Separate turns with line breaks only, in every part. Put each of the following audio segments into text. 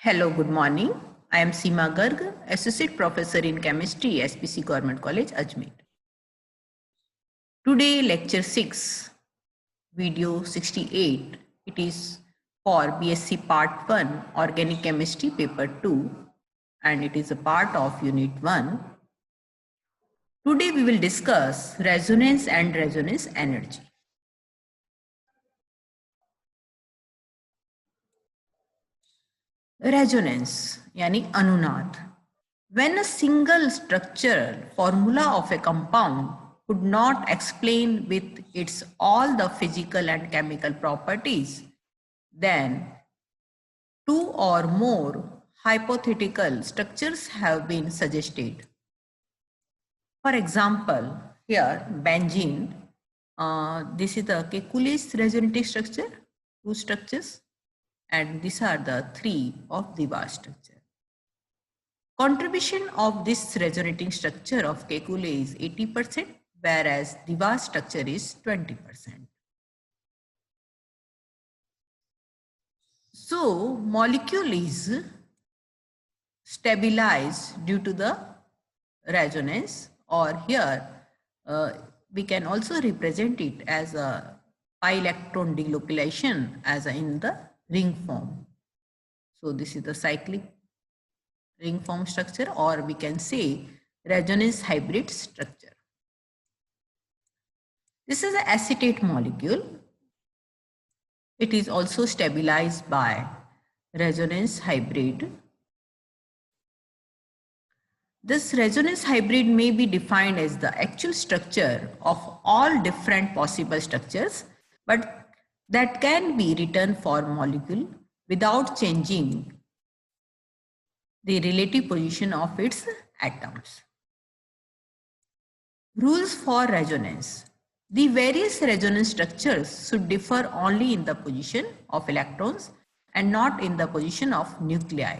Hello, good morning. I am Seema Garg, Associate Professor in Chemistry, SPC Government College, Ajmer. Today, lecture 6, video 68. It is for BSc Part 1, Organic Chemistry, Paper 2, and it is a part of Unit 1. Today, we will discuss resonance and resonance energy. Resonance, yani अनुनाद. When a single structural formula of a compound could not explain with its all the physical and chemical properties, then two or more hypothetical structures have been suggested. For example, here benzene, this is the Kekule's resonating structure, two structures, and these are the three of Divar structure. Contribution of this resonating structure of Kekule is 80%, whereas Divar structure is 20%. So, molecule is stabilized due to the resonance, or here we can also represent it as a pi electron delocalization as in the ring form. So, this is the cyclic ring form structure, or we can say resonance hybrid structure. This is an acetate molecule. It is also stabilized by resonance hybrid. This resonance hybrid may be defined as the actual structure of all different possible structures, but that can be written for molecule without changing the relative position of its atoms. Rules for resonance. The various resonance structures should differ only in the position of electrons and not in the position of nuclei.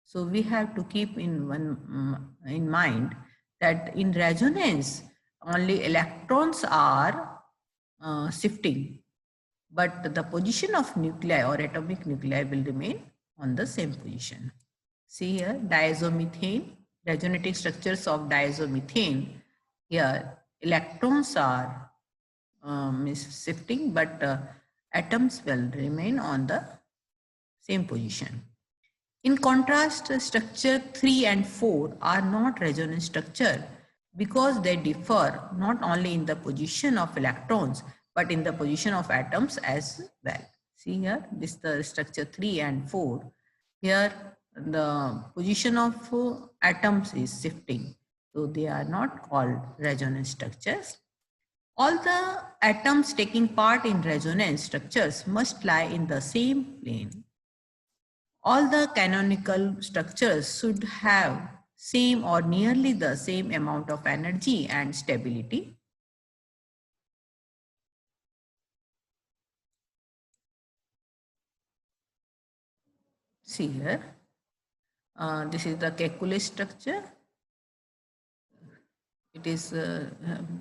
So we have to keep in mind that in resonance only electrons are shifting, but the position of nuclei or atomic nuclei will remain on the same position. See here, diazomethane, resonating structures of diazomethane. Here, electrons are shifting, but atoms will remain on the same position. In contrast, structure 3 and 4 are not resonance structure because they differ not only in the position of electrons, but in the position of atoms as well. See here, this is the structure 3 and 4. Here, the position of atoms is shifting. So they are not called resonance structures. All the atoms taking part in resonance structures must lie in the same plane. All the canonical structures should have same or nearly the same amount of energy and stability. See here, this is the Kekule structure. It is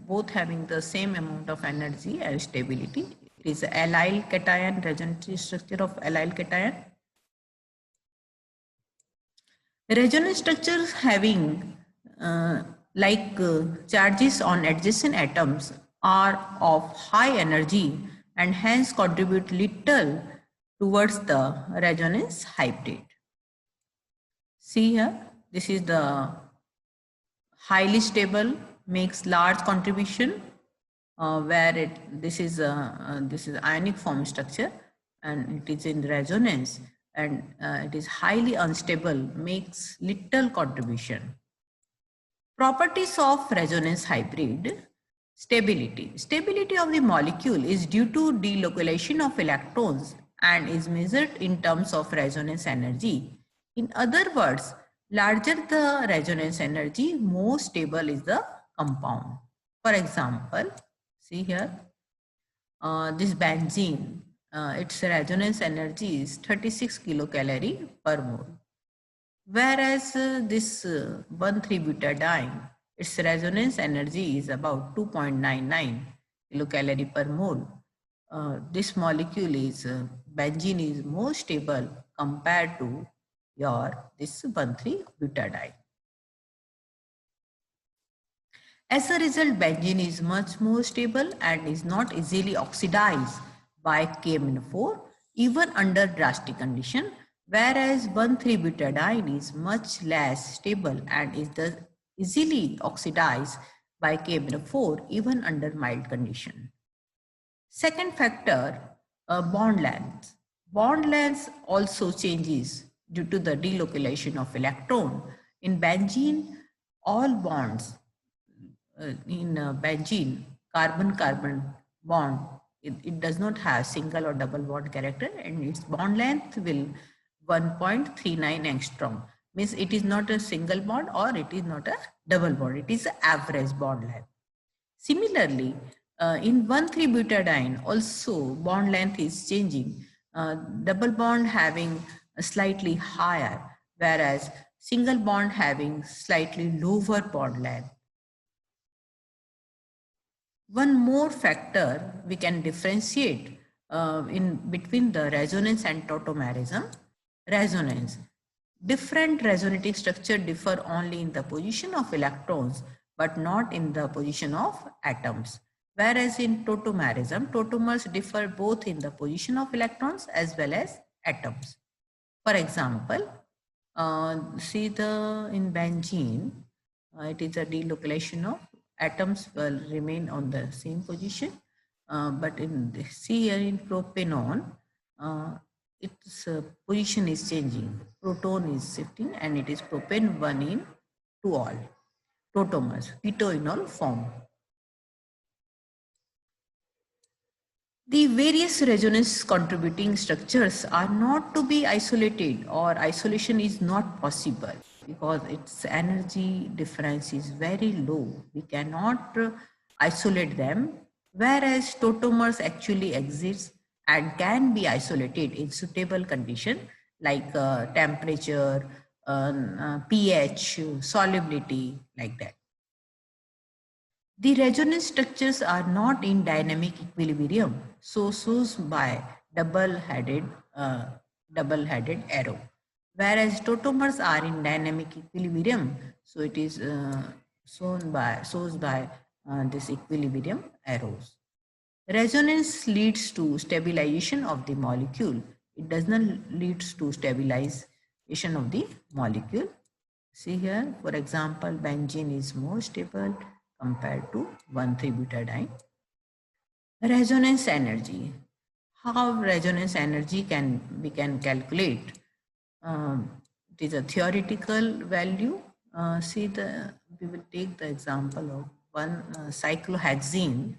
both having the same amount of energy and stability. It is allyl cation, resonance structure of allyl cation. Resonance structures having charges on adjacent atoms are of high energy and hence contribute little towards the resonance hybrid. See here, this is the highly stable, makes large contribution where this is ionic form structure and it is in resonance, and it is highly unstable, makes little contribution. Properties of resonance hybrid. Stability. Stability of the molecule is due to delocalization of electrons and is measured in terms of resonance energy. In other words, larger the resonance energy, more stable is the compound. For example, see here, this benzene, its resonance energy is 36 kilocalorie per mole. Whereas this 1,3-butadiene, its resonance energy is about 2.99 kilocalorie per mole. This molecule is, benzene is more stable compared to this 1,3-butadiene. As a result, benzene is much more stable and is not easily oxidized by KMnO4 even under drastic condition, whereas 1,3-butadiene is much less stable and is thus easily oxidized by KMnO4 even under mild condition. Second factor, bond length. Bond length also changes due to the delocalization of electron. In benzene, all bonds in benzene, carbon-carbon bond, it does not have single or double bond character, and its bond length will 1.39 angstrom. Means it is not a single bond or it is not a double bond. It is an average bond length. Similarly, in 1,3-butadiene also bond length is changing. Double bond having a slightly higher, whereas single bond having slightly lower bond length. One more factor we can differentiate in between the resonance and tautomerism. Resonance. Different resonating structure differ only in the position of electrons, but not in the position of atoms. Whereas in tautomerism, tautomers differ both in the position of electrons as well as atoms. For example, see in benzene, it is a delocalization of atoms will remain on the same position, but see here in propanone, its position is changing. Proton is shifting and it is propane 1 in 2-all tautomers, ketoenol form. The various resonance contributing structures are not to be isolated, or isolation is not possible because its energy difference is very low. We cannot isolate them, whereas tautomers actually exist and can be isolated in suitable condition like temperature, pH, solubility, like that. The resonance structures are not in dynamic equilibrium, so shows by double-headed arrow, whereas tautomers are in dynamic equilibrium, so it is shows by this equilibrium arrows. Resonance leads to stabilization of the molecule. It does not lead to stabilization of the molecule. See here, for example, benzene is more stable compared to 1,3-butadiene. Resonance energy. How resonance energy we can calculate? It is a theoretical value. We will take the example of one cyclohexene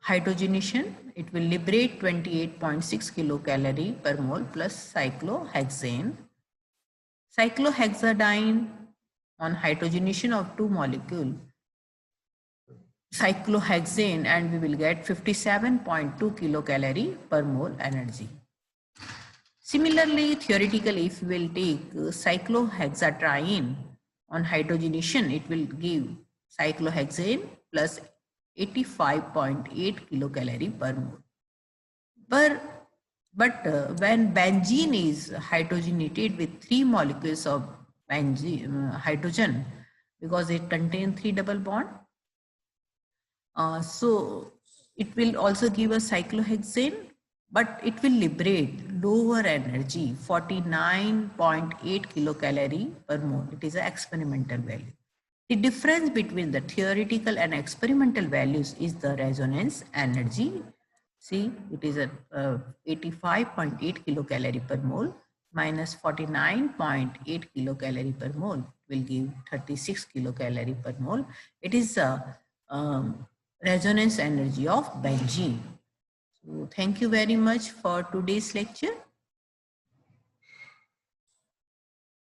hydrogenation. It will liberate 28.6 kilocalorie per mole plus cyclohexane. Cyclohexadiene on hydrogenation of 2 molecules, cyclohexane, and we will get 57.2 kilocalorie per mole energy. Similarly, theoretically, if we will take cyclohexatriene on hydrogenation, it will give cyclohexane plus 85.8 kilocalorie per mole. But when benzene is hydrogenated with 3 molecules of hydrogen, because it contains 3 double bond, so it will also give a cyclohexane, but it will liberate lower energy, 49.8 kilocalorie per mole. It is an experimental value. The difference between the theoretical and experimental values is the resonance energy. See, it is at 85.8 kilocalorie per mole minus 49.8 kilocalorie per mole will give 36 kilocalorie per mole. It is a resonance energy of benzene. So thank you very much for today's lecture.